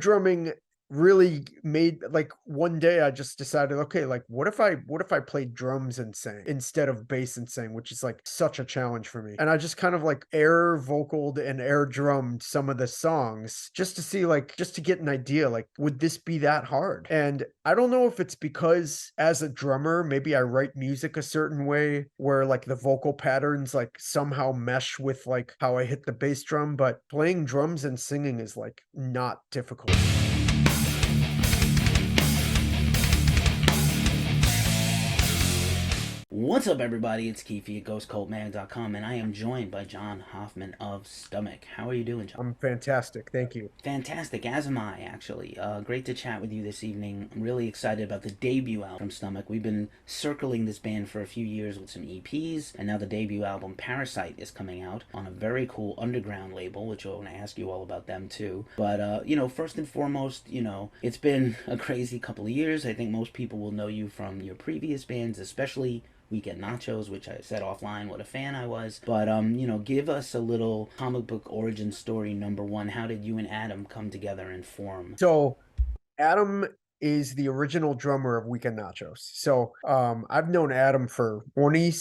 drumming really made like one day I just decided, okay, like what if I played drums and sang instead of bass and sang, which is like such a challenge for me. And I just kind of like air vocaled and air drummed some of the songs just to see like just to get an idea like would this be that hard? And I don't know if it's because as a drummer, maybe I write music a certain way where like the vocal patterns like somehow mesh with like how I hit the bass drum, but playing drums and singing is like not difficult. What's up, everybody? It's Keefy at GhostCultMag.com, and I am joined by John Hoffman of Stomach. How are you doing, John? I'm fantastic. Thank you. Fantastic, as am I, actually. Great to chat with you this evening. I'm really excited about the debut album from Stomach. We've been circling this band for a few years with some EPs, and now the debut album, Parasite, is coming out on a very cool underground label, which I want to ask you all about them, too. But, first and foremost, it's been a crazy couple of years. I think most people will know you from your previous bands, especially Weekend Nachos, which I said offline what a fan I was. But, give us a little comic book origin story, number one. How did you and Adam come together and form? So Adam is the original drummer of Weekend Nachos. So I've known Adam for 20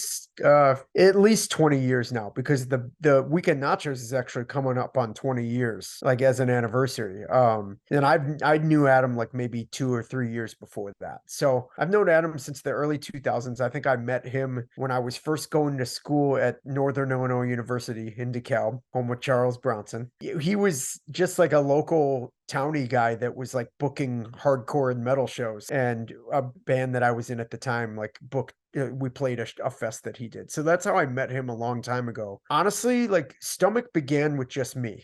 at least 20 years now, because the Weekend Nachos is actually coming up on 20 years, like as an anniversary. And I knew Adam like maybe 2 or 3 years before that. So I've known Adam since the early 2000s. I think I met him when I was first going to school at Northern Illinois University in DeKalb, home with Charles Bronson. He was just like a local towny guy that was like booking hardcore and metal shows, and a band that I was in at the time like booked we played a fest that he did. So that's how I met him a long time ago. Honestly, like Stomach began with just me.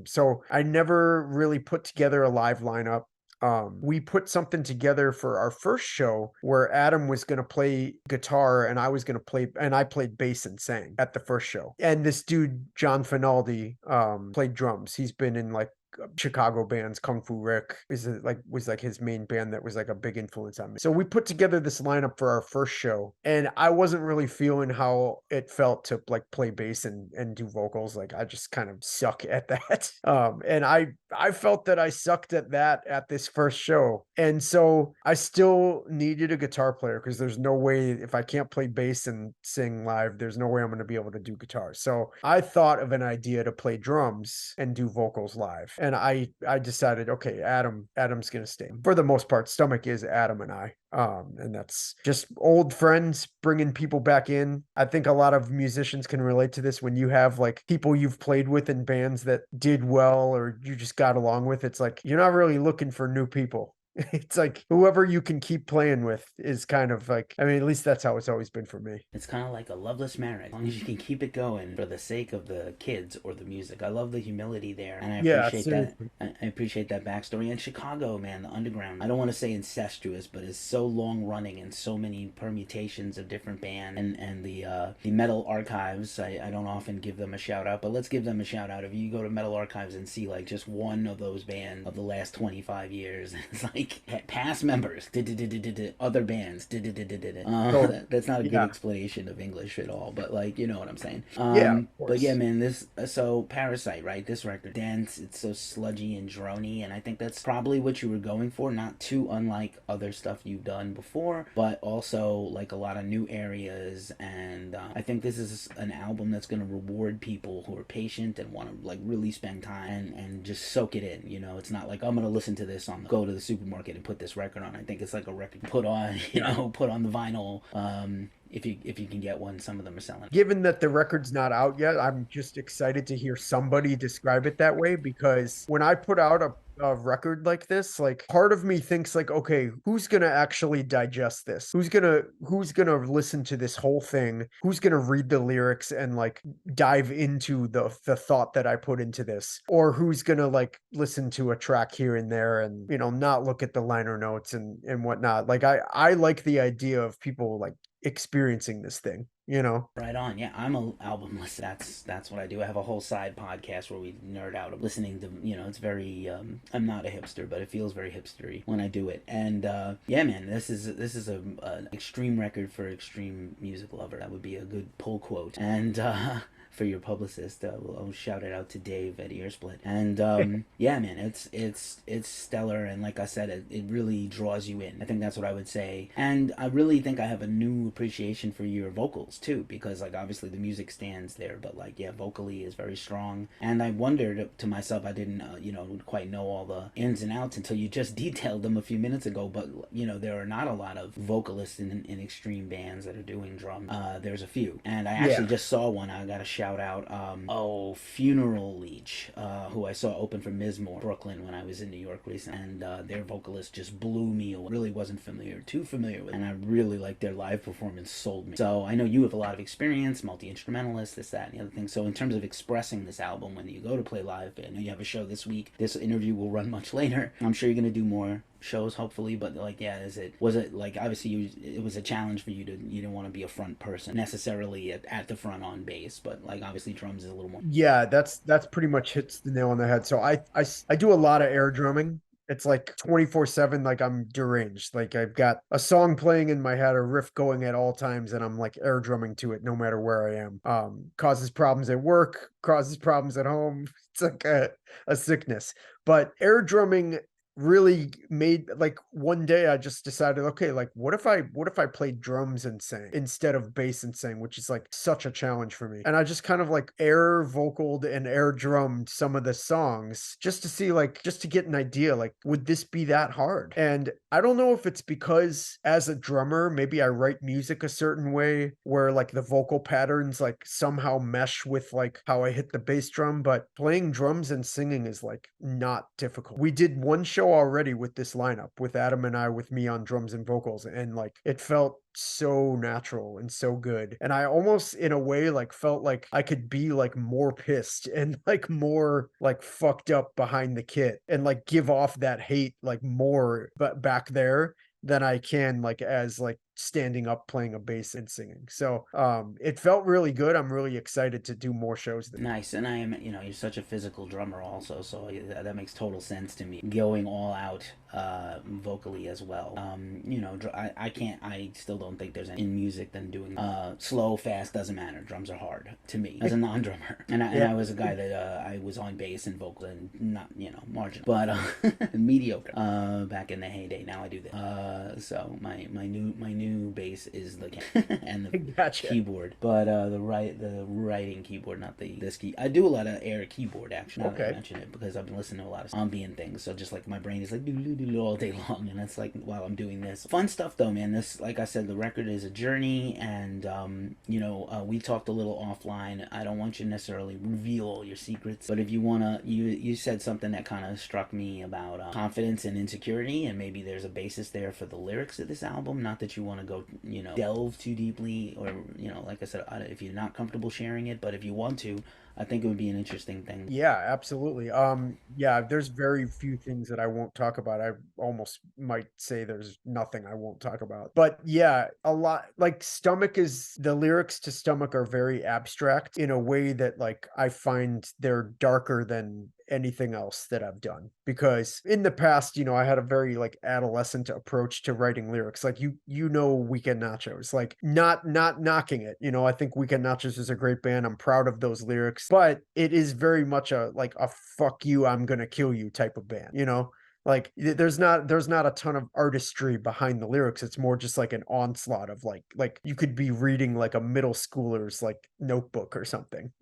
So I never really put together a live lineup. We put something together for our first show where Adam was going to play guitar and I was going to play, and I played bass and sang at the first show. And this dude, John Finaldi, played drums. He's been in like Chicago bands. Kung Fu Rick was like his main band that was like a big influence on me. So we put together this lineup for our first show, and I wasn't really feeling how it felt to like play bass and do vocals. Like I just kind of suck at that. And I felt that I sucked at that at this first show. And so I still needed a guitar player, because there's no way, if I can't play bass and sing live, there's no way I'm going to be able to do guitar. So I thought of an idea to play drums and do vocals live. And I decided, okay, Adam's going to stay. For the most part, Stomach is Adam and I. And that's just old friends bringing people back in. I think a lot of musicians can relate to this. When you have like people you've played with in bands that did well or you just got along with, it's like you're not really looking for new people. It's like whoever you can keep playing with is kind of like, I mean, at least that's how it's always been for me. It's kind of like a loveless marriage, as long as you can keep it going for the sake of the kids or the music. I love the humility there, and I Yeah, appreciate that. seriously. I appreciate that backstory. And Chicago, man, the underground. I don't want to say incestuous, but it's so long running and so many permutations of different bands. And the Metal Archives. I don't often give them a shout out, but let's give them a shout out. If you go to Metal Archives and see like just one of those bands of the last 25 years, it's like past members, other bands, that's not a good explanation of English at all, but like, you know what I'm saying. Yeah, of But yeah, course. man, this, so Parasite, right? This record, dance, it's so sludgy and drony, and I think that's probably what you were going for, not too unlike other stuff you've done before, but also like a lot of new areas. And I think this is an album that's going to reward people who are patient and want to like really spend time and just soak it in. It's not like I'm going to listen to this go to the supermarket and put this record on. I think it's like a record put on, put on the vinyl. If you can get one, some of them are selling. Given that the record's not out yet, I'm just excited to hear somebody describe it that way, because when I put out a record like this, like part of me thinks like, okay, who's gonna actually digest this? Who's gonna listen to this whole thing? Who's gonna read the lyrics and like dive into the thought that I put into this? Or who's gonna like listen to a track here and there and not look at the liner notes and whatnot? Like I like the idea of people like experiencing this thing. Right on. Yeah, I'm a album list. That's what I do. I have a whole side podcast where we nerd out listening to. It's very. I'm not a hipster, but it feels very hipstery when I do it. And yeah, man, this is an extreme record for extreme music lover. That would be a good pull quote. And for your publicist. I'll shout it out to Dave at Earsplit. And yeah, man, it's stellar. And like I said, it really draws you in. I think that's what I would say. And I really think I have a new appreciation for your vocals too, because like obviously the music stands there, but like yeah, vocally is very strong. And I wondered to myself, I didn't quite know all the ins and outs until you just detailed them a few minutes ago. But there are not a lot of vocalists in extreme bands that are doing drum. There's a few, and I actually just saw one. I got a shout out. Funeral Leech, who I saw open for Mizmore, Brooklyn, when I was in New York recently, and their vocalist just blew me away. Really wasn't too familiar with, and I really liked their live performance. Sold me. So I know you have a lot of experience, multi-instrumentalist, this, that, and the other thing. So in terms of expressing this album when you go to play live, I know you have a show this week. This interview will run much later. I'm sure you're gonna do more shows hopefully, but like yeah, was it like obviously it was a challenge for you didn't want to be a front person necessarily at the front on bass, but like obviously drums is a little more. Yeah, that's pretty much hits the nail on the head. So I do a lot of air drumming. It's like 24/7, like I'm deranged. Like I've got a song playing in my head, a riff going at all times, and I'm like air drumming to it no matter where I am. Causes problems at work, causes problems at home. It's like a sickness. But air drumming really made, like, one day I just decided, okay, like what if I played drums and sang instead of bass and sang, which is like such a challenge for me. And I just kind of like air vocaled and air drummed some of the songs just to see, like, just to get an idea, like, would this be that hard? And I don't know if it's because as a drummer, maybe I write music a certain way where like the vocal patterns like somehow mesh with like how I hit the bass drum, but playing drums and singing is like not difficult. We did one show already with this lineup, with Adam and I, with me on drums and vocals, and like it felt so natural and so good. And I almost in a way like felt like I could be like more pissed and like more like fucked up behind the kit and like give off that hate like more but back there than I can like as like standing up playing a bass and singing. So it felt really good. I'm really excited to do more shows. Nice. And I am, you're such a physical drummer also, so that makes total sense to me, going all out vocally as well. I still don't think there's any in music than doing slow, fast, doesn't matter. Drums are hard to me as a non-drummer. And I was a guy that I was on bass and vocal and not, marginal, but mediocre back in the heyday. Now I do this. So my new bass is the and the Gotcha. keyboard, but the writing keyboard, not this key. I do a lot of air keyboard actually. Now that I mention it, because I've been listening to a lot of ambient things. So just like my brain is like do all day long, and it's like while I'm doing this. Fun stuff though, man. This, like I said, the record is a journey, and we talked a little offline. I don't want you to necessarily reveal all your secrets, but if you wanna, you said something that kind of struck me about confidence and insecurity, and maybe there's a basis there for the lyrics of this album. Not that you want to go, delve too deeply, or like I said, if you're not comfortable sharing it, but if you want to, I think it would be an interesting thing. Yeah, absolutely. Yeah, there's very few things that I won't talk about. I almost might say there's nothing I won't talk about. But yeah, a lot, like the lyrics to Stomach are very abstract in a way that like I find they're darker than anything else that I've done, because in the past, I had a very like adolescent approach to writing lyrics. Like Weekend Nachos, like not knocking it. I think Weekend Nachos is a great band. I'm proud of those lyrics, but it is very much a fuck you, I'm gonna kill you type of band. Like there's not a ton of artistry behind the lyrics. It's more just like an onslaught of like you could be reading like a middle schooler's like notebook or something,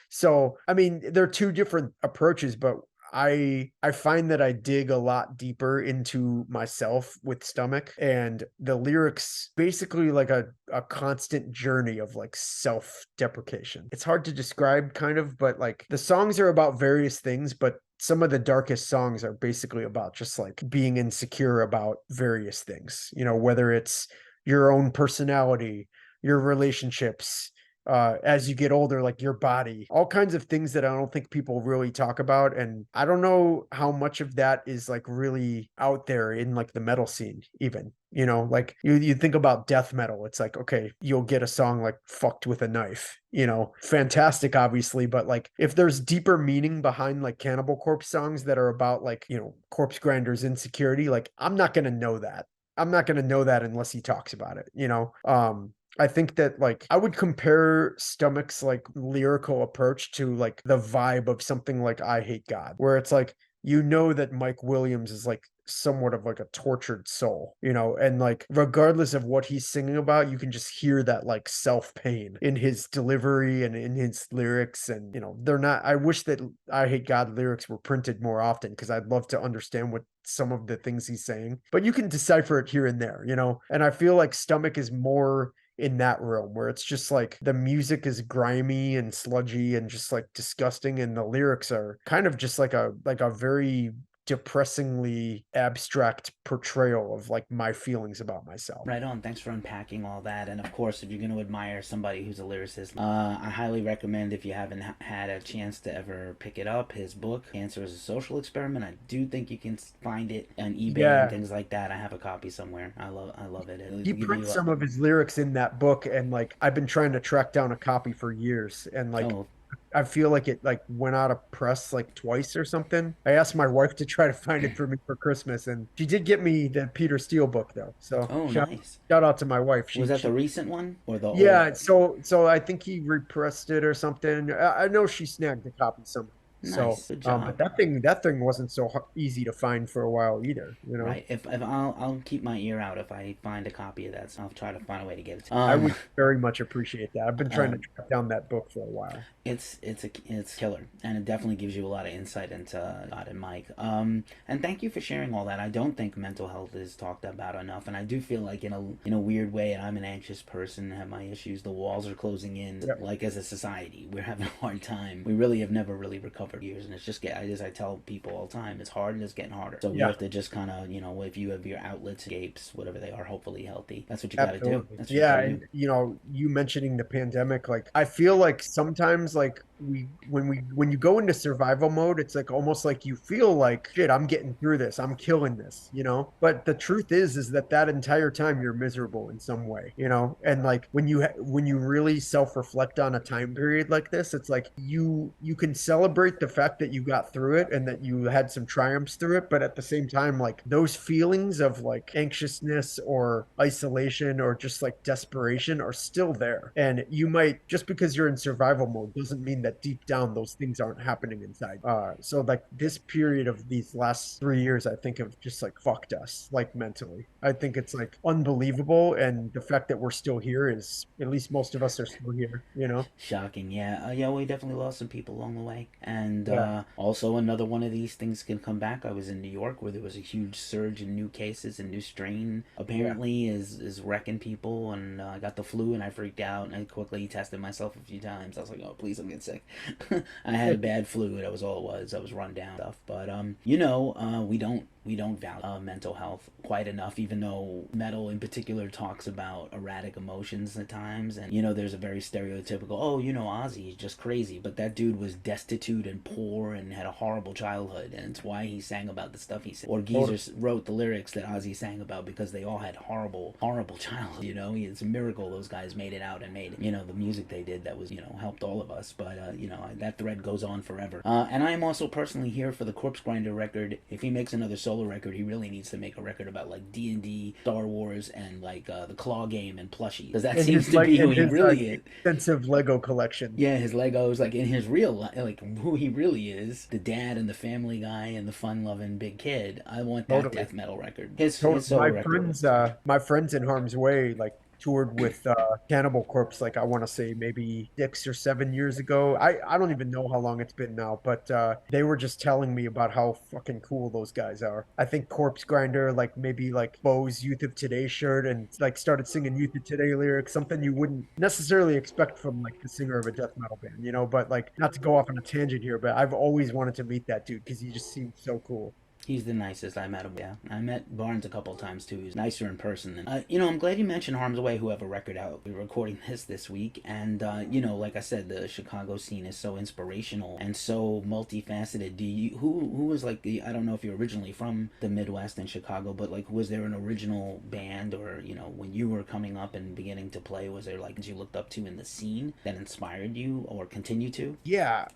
So I mean, they're two different approaches, but I find that I dig a lot deeper into myself with Stomach, and the lyrics basically like a constant journey of like self-deprecation. It's hard to describe kind of, but like the songs are about various things, but some of the darkest songs are basically about just like being insecure about various things, whether it's your own personality, your relationships, as you get older, like your body, all kinds of things that I don't think people really talk about. And I don't know how much of that is like really out there in like the metal scene, even, like you think about death metal. It's like, okay, you'll get a song like Fucked with a Knife, fantastic, obviously. But like, if there's deeper meaning behind like Cannibal Corpse songs that are about like, corpse grinders insecurity, like I'm not going to know that. I'm not going to know that unless he talks about it, I think that like I would compare Stomach's like lyrical approach to like the vibe of something like I Hate God, where it's like you know that Mike Williams is like somewhat of like a tortured soul, you know, and like regardless of what he's singing about, you can just hear that like self pain in his delivery and in his lyrics. And you know, they're not, I wish that I Hate God lyrics were printed more often because I'd love to understand what some of the things he's saying, but you can decipher it here and there, you know, and I feel like Stomach is more in that realm where it's just like the music is grimy and sludgy and just like disgusting, and the lyrics are kind of just like a very depressingly abstract portrayal of like my feelings about myself. Right on. Thanks for unpacking all that. And of course, if you're going to admire somebody who's a lyricist, I highly recommend, if you haven't had a chance to ever pick it up, his book, Cancer is a Social Experiment. I do think you can find it on eBay and Yeah, things like that. I have a copy somewhere. I love it. It'll he give prints you some of his lyrics in that book, and like I've been trying to track down a copy for years, and like oh, I feel like it like went out of press like twice or something. I asked my wife to try to find it for me for Christmas, and she did get me the Peter Steele book though. So oh, nice. shout out to my wife. Was that the She recent one or the old? yeah. So I think he repressed it or something. I know she snagged a copy somehow. So Nice. Good but job. that thing wasn't so easy to find for a while either. You know. Right. If I'll keep my ear out if I find a copy of that. So I'll try to find a way to get it. I would very much appreciate that. I've been trying to Um, track down that book for a while. it's killer, and it definitely gives you a lot of insight into God and Mike. And thank you for sharing all that. I don't think mental health is talked about enough, and I do feel like in a weird way, and I'm an anxious person, have my issues. The walls are closing in. Yep. Like as a society, we're having a hard time. We really have never really recovered years, and it's just as I tell people all the time, it's hard and it's getting harder. So we Yeah. have to just kind of if you have your outlets, escapes, whatever they are, hopefully healthy. That's what you got to do. Absolutely. That's what you Yeah, got to do. and you know, you mentioning the pandemic, like I feel like sometimes like when you go into survival mode, it's like almost like you feel like shit, I'm getting through this. I'm killing this, you know? But the truth is that that entire time you're miserable in some way, you know? And like when you really self-reflect on a time period like this, it's like you can celebrate the fact that you got through it and that you had some triumphs through it, but at the same time like those feelings of like anxiousness or isolation or just like desperation are still there. And you might, just because you're in survival mode doesn't mean that deep down those things aren't happening inside. So like this period of these last 3 years, I think have just like fucked us like mentally. I think it's like unbelievable. And the fact that we're still here is, at least most of us are still here, you know? Shocking, yeah. Yeah, we definitely lost some people along the way. And Yeah. also, another one of these things can come back. I was in New York where there was a huge surge in new cases, and new strain Yeah. apparently is wrecking people. And I got the flu, and I freaked out, and I quickly tested myself a few times. I was like, oh, please don't get sick. I had a bad flu. That was all it was. I was run down stuff. But we don't value mental health quite enough, even though metal in particular talks about erratic emotions at times. And there's a very stereotypical, oh, Ozzy is just crazy, but that dude was destitute and poor and had a horrible childhood, and it's why he sang about the stuff he said. Or Geezer wrote the lyrics that Ozzy sang about because they all had horrible childhood. It's a miracle those guys made it out and made the music they did that was helped all of us. But that thread goes on forever. And I am also personally here for the Corpse Grinder record. If he makes another solo record, he really needs to make a record about like D&D, Star Wars, and like the claw game and plushie, because that seems to be who he really is. Extensive Lego collection. Yeah, his Legos, like in his real life, like who he really is, the dad and the family guy and the fun-loving big kid. I want that death metal record. His solo record. My friends in Harm's Way like toured with Cannibal Corpse, like I want to say maybe 6 or 7 years ago. I don't even know how long it's been now, but they were just telling me about how fucking cool those guys are. I think Corpse Grinder like maybe like Bo's Youth of Today shirt and like started singing Youth of Today lyrics, something you wouldn't necessarily expect from like the singer of a death metal band, you know? But like, not to go off on a tangent here, but I've always wanted to meet that dude because he just seems so cool. He's the nicest. I met him. Yeah, I met Barnes a couple of times too. He's nicer in person than. I'm glad you mentioned Harm's Way, who have a record out. We're recording this week, and like I said, the Chicago scene is so inspirational and so multifaceted. Who was like the? I don't know if you're originally from the Midwest and Chicago, but like, was there an original band, or when you were coming up and beginning to play, was there like you looked up to in the scene that inspired you or continue to? Yeah,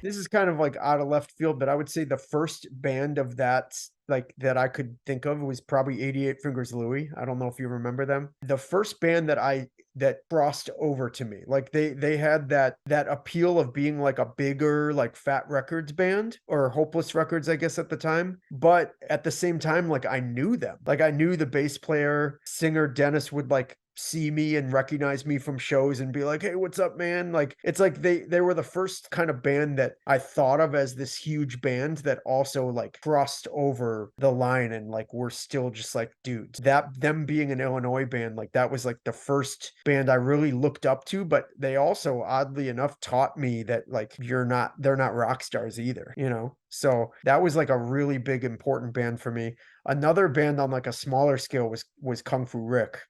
this is kind of like out of left field, but I would say the first band of that like that I could think of was probably 88 Fingers Louie. I don't know if you remember them. The first band that crossed over to me, like they had that appeal of being like a bigger like Fat Records band, or Hopeless Records, I guess, at the time, but at the same time, like I knew them. Like I knew the bass player. Singer Dennis would like see me and recognize me from shows and be like, hey, what's up, man? Like it's like they were the first kind of band that I thought of as this huge band that also like crossed over the line, and like we're still just like dudes. That them being an Illinois band, like that was like the first band I really looked up to, but they also oddly enough taught me that like they're not rock stars either, you know? So that was like a really big important band for me. Another band on like a smaller scale was Kung Fu Rick.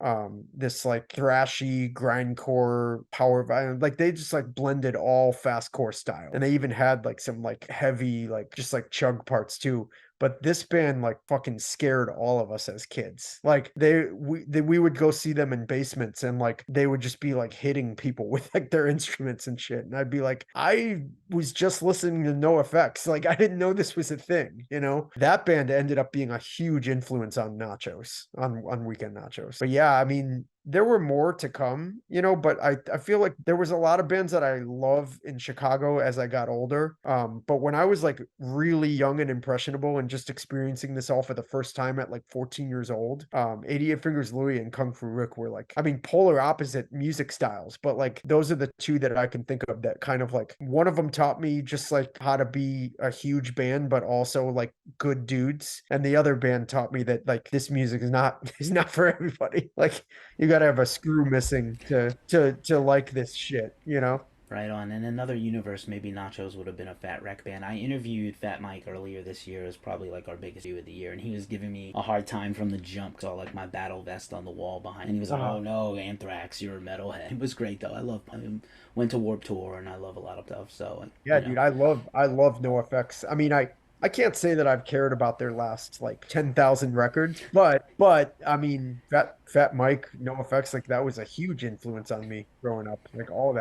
This like thrashy grindcore power violence. Like they just like blended all fastcore style, and they even had like some like heavy like just like chug parts too. But this band like fucking scared all of us as kids. Like we would go see them in basements, and like they would just be like hitting people with like their instruments and shit. And I'd be like, I was just listening to No Effects. Like I didn't know this was a thing, you know? That band ended up being a huge influence on Nachos, on Weekend Nachos. But yeah, I mean, there were more to come, you know, but I feel like there was a lot of bands that I love in Chicago as I got older. But when I was like really young and impressionable and just experiencing this all for the first time at like 14 years old, 88 Fingers Louie and Kung Fu Rick were like, I mean, polar opposite music styles, but like those are the two that I can think of that kind of like, one of them taught me just like how to be a huge band, but also like good dudes. And the other band taught me that like this music is not for everybody. Like you got to have a screw missing to like this shit, you know? Right on. In another universe, maybe Nachos would have been a Fat Wreck band. I interviewed Fat Mike earlier this year. It was probably like our biggest view of the year, and he was giving me a hard time from the jump. Saw like my battle vest on the wall behind, and he was like, "Oh no, Anthrax, you're a metalhead." It was great though. I went to Warped Tour, and I love a lot of stuff. So yeah, dude, I love No Effects. I mean, I can't say that I've cared about their last like 10,000 records, but I mean, Fat Mike, No Effects, like that was a huge influence on me growing up. Like all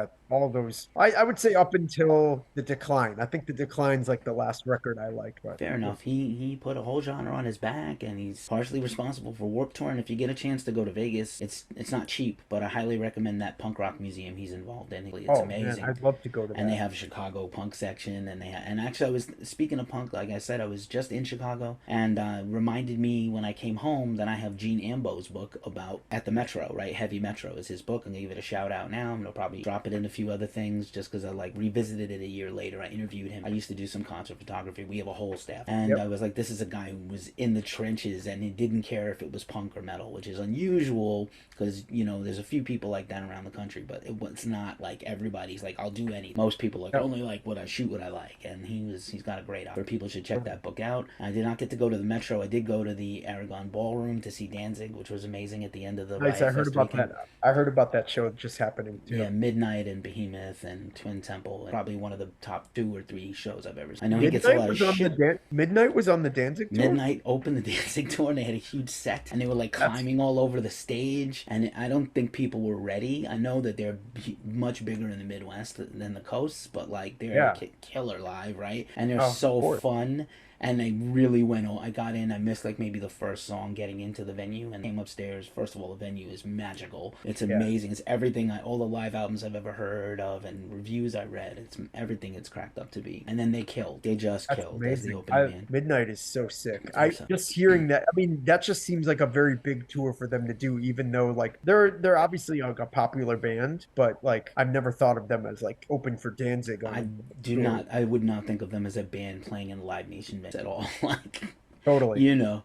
of those. I would say up until The Decline. I think The Decline's like the last record I liked. But fair enough. He put a whole genre on his back, and he's partially responsible for Warped Tour. And if you get a chance to go to Vegas, it's not cheap, but I highly recommend that punk rock museum he's involved in. It's amazing. Man, I'd love to go to that. And they have a Chicago punk section, and actually I was speaking of punk, like I said, I was just in Chicago, and reminded me when I came home that I have Gene Ambo's book about At the Metro, right? Heavy Metro is his book. I'm gonna give it a shout out now. I'm gonna probably drop it in a few other things just because I like revisited it a year later. I interviewed him. I used to do some concert photography. We have a whole staff, and I was like, this is a guy who was in the trenches and he didn't care if it was punk or metal, which is unusual because you know there's a few people like that around the country, but it's not like everybody's like I'll do any. Most people like only like what I shoot, what I like, and he's got a great offer. People should check that book out. I did not get to go to the Metro. I did go to the Aragon Ballroom to see Danzig, which was amazing at the end of the nice. I heard about that. I heard about that show just happening too. Yeah, Midnight and Behemoth and Twin Temple. Probably one of the top 2 or 3 shows I've ever seen. I know Midnight he gets a lot of shit. Midnight was on the Danzig tour? Midnight opened the Danzig tour, and they had a huge set, and they were like climbing all over the stage, and I don't think people were ready. I know that they're much bigger in the Midwest than the coasts, but like they're killer live, right? And they're so fun. And they really went I got in, I missed like maybe the first song getting into the venue, and came upstairs. First of all, the venue is magical. It's amazing. It's everything, all the live albums I've ever heard of and reviews I read. It's everything it's cracked up to be. And then they killed. They just killed as the opening band. Midnight is so sick. Just hearing that, I mean, that just seems like a very big tour for them to do, even though like they're obviously like a popular band, but like I've never thought of them as like open for Danzig. I would not think of them as a band playing in a Live Nation band at all. Like totally, you know,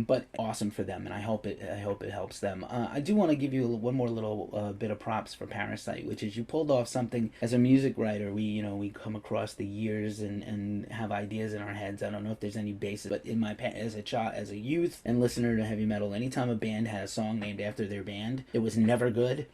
but awesome for them, and I hope it helps them. I do want to give you one more little bit of props for Parasite, which is you pulled off something as a music writer. We come across the years and have ideas in our heads. I don't know if there's any basis, but in my as a youth and listener to heavy metal, anytime a band had a song named after their band, it was never good.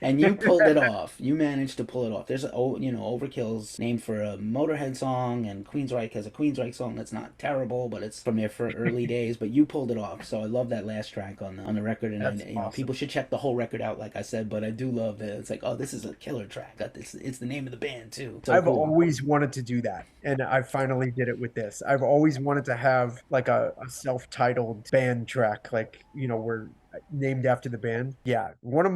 And you pulled it off. You managed to pull it off. There's Overkill's named for a Motorhead song, and Queensryche has a Queensryche song that's not terrible, but it's Parasite from their early days, but you pulled it off. So I love that last track on the record, and That's I, awesome. people should check the whole record out, like I said. But I do love that it's like, oh, this is a killer track. It's the name of the band too. So I've cool. always wanted to do that, and I finally did it with this. I've always wanted to have like a self-titled band track, like, you know, we're named after the band. Yeah, one of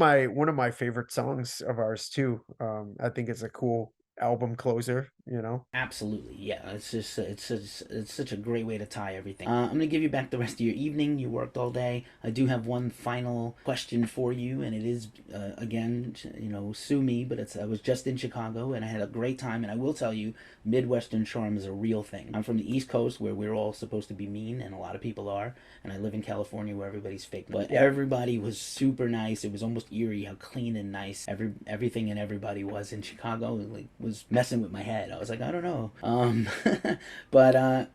my favorite songs of ours too. I think it's a cool album closer, you know. Absolutely, yeah. It's such a great way to tie everything. I'm gonna give you back the rest of your evening. You worked all day. I do have one final question for you, and it is again, you know, sue me, but I was just in Chicago and I had a great time. And I will tell you, Midwestern charm is a real thing. I'm from the East Coast where we're all supposed to be mean, and a lot of people are, and I live in California where everybody's fake. But everybody was super nice. It was almost eerie how clean and nice everything and everybody was in Chicago. It, like, was messing with my head. I was like, I don't know. But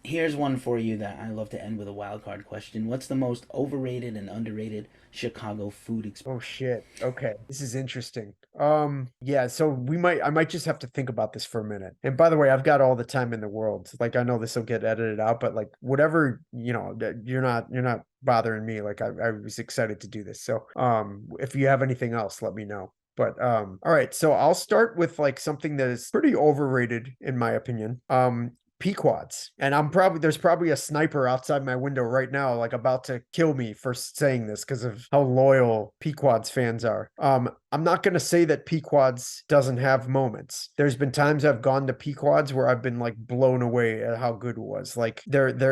here's one for you that I love to end with a wild card question. What's the most overrated and underrated Chicago food experience? Oh shit. Okay. This is interesting. Yeah, so I might just have to think about this for a minute. And by the way, I've got all the time in the world. Like, I know this will get edited out, but like whatever, you know, you're not bothering me. Like, I was excited to do this. So if you have anything else, let me know. But all right, so I'll start with like something that is pretty overrated in my opinion. Pequods. And there's probably a sniper outside my window right now, like about to kill me for saying this because of how loyal Pequods fans are. I'm not gonna say that Pequods doesn't have moments. There's been times I've gone to Pequods where I've been like blown away at how good it was. Like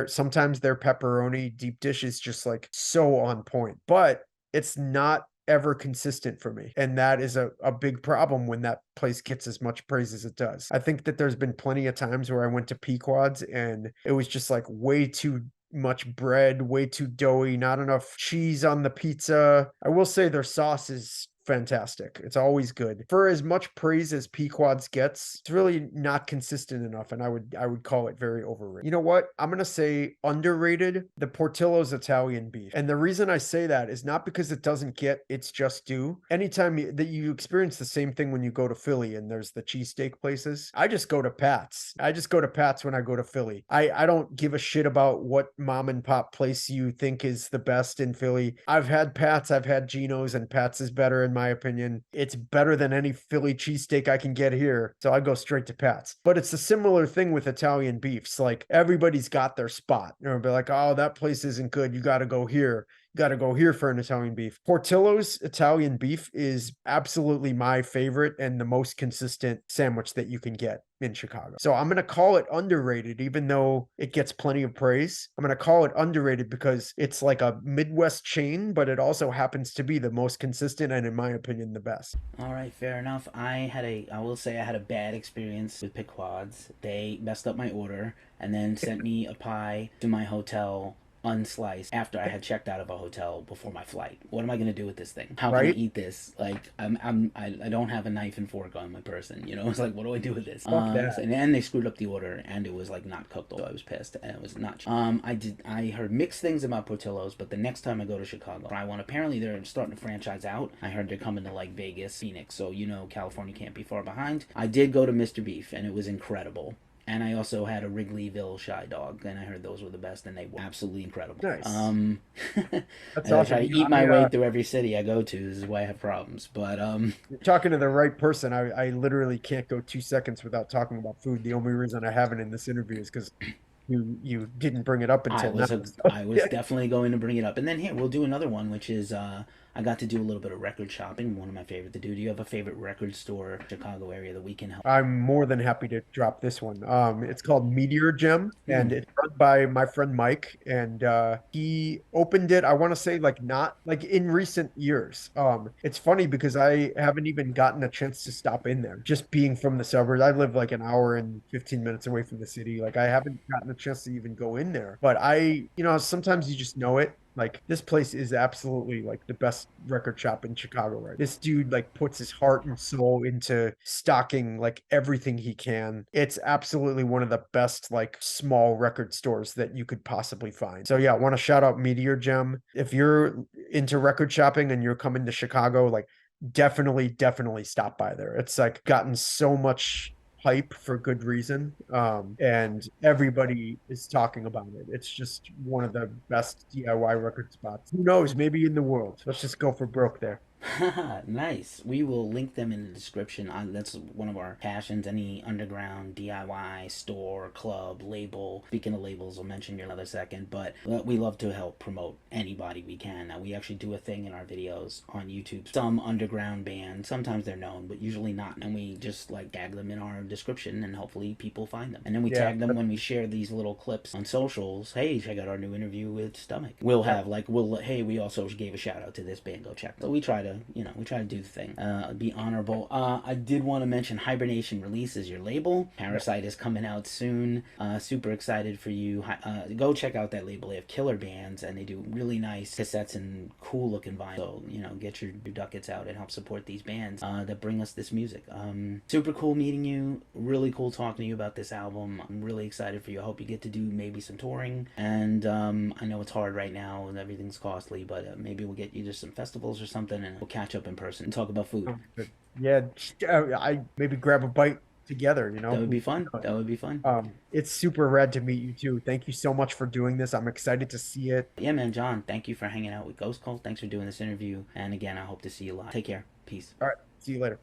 sometimes their pepperoni deep dish is just like so on point, but it's not ever consistent for me. And that is a big problem when that place gets as much praise as it does. I think that there's been plenty of times where I went to Pequods and it was just like way too much bread, way too doughy, not enough cheese on the pizza. I will say their sauce is fantastic. It's always good. For as much praise as Pequods gets, it's really not consistent enough, and I would call it very overrated. You know what? I'm gonna say underrated, the Portillo's Italian beef. And the reason I say that is not because it doesn't get its just due. Anytime that you experience the same thing when you go to Philly and there's the cheesesteak places, I just go to Pat's. I just go to Pat's when I go to Philly. I don't give a shit about what mom and pop place you think is the best in Philly. I've had Pat's, I've had Geno's, and Pat's is better in my opinion. It's better than any Philly cheesesteak I can get here. So I go straight to Pat's. But it's a similar thing with Italian beefs. Like, everybody's got their spot. They'll be like, oh, that place isn't good. You got to go here. Got to go here for an Italian beef. Portillo's Italian beef is absolutely my favorite and the most consistent sandwich that you can get in Chicago. So I'm going to call it underrated, even though it gets plenty of praise. I'm going to call it underrated because it's like a Midwest chain, but it also happens to be the most consistent and, in my opinion, the best. All right, fair enough. I will say I had a bad experience with Pequods. They messed up my order and then sent me a pie to my hotel unsliced after I had checked out of a hotel before my flight. What am I going to do with this thing? How can I eat this? Like, I don't have a knife and fork on my person, you know? It's like, what do I do with this? And then they screwed up the order and it was like not cooked. So I was pissed and it was not. I heard mixed things about Portillo's, but the next time I go to Chicago, apparently they're starting to franchise out. I heard they're coming to like Vegas, Phoenix, so you know California can't be far behind. I did go to Mr. Beef and it was incredible. And I also had a Wrigleyville Shy Dog, and I heard those were the best, and they were absolutely incredible. Nice. That's awesome. I try to eat my way through every city I go to. This is why I have problems. But you're talking to the right person. I literally can't go 2 seconds without talking about food. The only reason I haven't in this interview is because you didn't bring it up until now. I was definitely going to bring it up. And then here, we'll do another one, which is I got to do a little bit of record shopping, one of my favorite to do. Do you have a favorite record store, Chicago area, that we can help? I'm more than happy to drop this one. It's called Meteor Gem, and it's run by my friend Mike, and he opened it, I want to say, like, not like in recent years. It's funny because I haven't even gotten a chance to stop in there. Just being from the suburbs, I live like an hour and 15 minutes away from the city. Like, I haven't gotten a chance to even go in there. But sometimes you just know it. Like, this place is absolutely like the best record shop in Chicago, right? This dude like puts his heart and soul into stocking like everything he can. It's absolutely one of the best like small record stores that you could possibly find. So yeah, I want to shout out Meteor Gem. If you're into record shopping and you're coming to Chicago, like definitely stop by there. It's like gotten so much hype for good reason. And everybody is talking about it. It's just one of the best DIY record spots. Who knows? Maybe in the world. Let's just go for broke there. Nice. We will link them in the description. That's one of our passions. Any underground DIY store, club, label. Speaking of labels, I'll mention you in another second. But we love to help promote anybody we can. We actually do a thing in our videos on YouTube. Some underground bands, sometimes they're known, but usually not. And we just like tag them in our description, and hopefully people find them. And then we tag them when we share these little clips on socials. Hey, check out our new interview with Stomach. We'll have hey, we also gave a shout out to this band. Go check. So we try to do the thing, be honorable. I did want to mention Hibernation Release is your label. Parasite is coming out soon. Super excited for you. Go check out that label. They have killer bands, and they do really nice cassettes and cool looking vinyl. So, get your ducats out and help support these bands that bring us this music. Super cool meeting you. Really cool talking to you about this album. I'm really excited for you. I hope you get to do maybe some touring. And I know it's hard right now and everything's costly, but maybe we'll get you to some festivals or something, and we'll catch up in person and talk about food. Yeah, I maybe grab a bite together. That would be fun. That would be fun. It's super rad to meet you too. Thank you so much for doing this. I'm excited to see it. Yeah, man, John, thank you for hanging out with Ghost Cult. Thanks for doing this interview. And again, I hope to see you live. Take care. Peace. All right. See you later.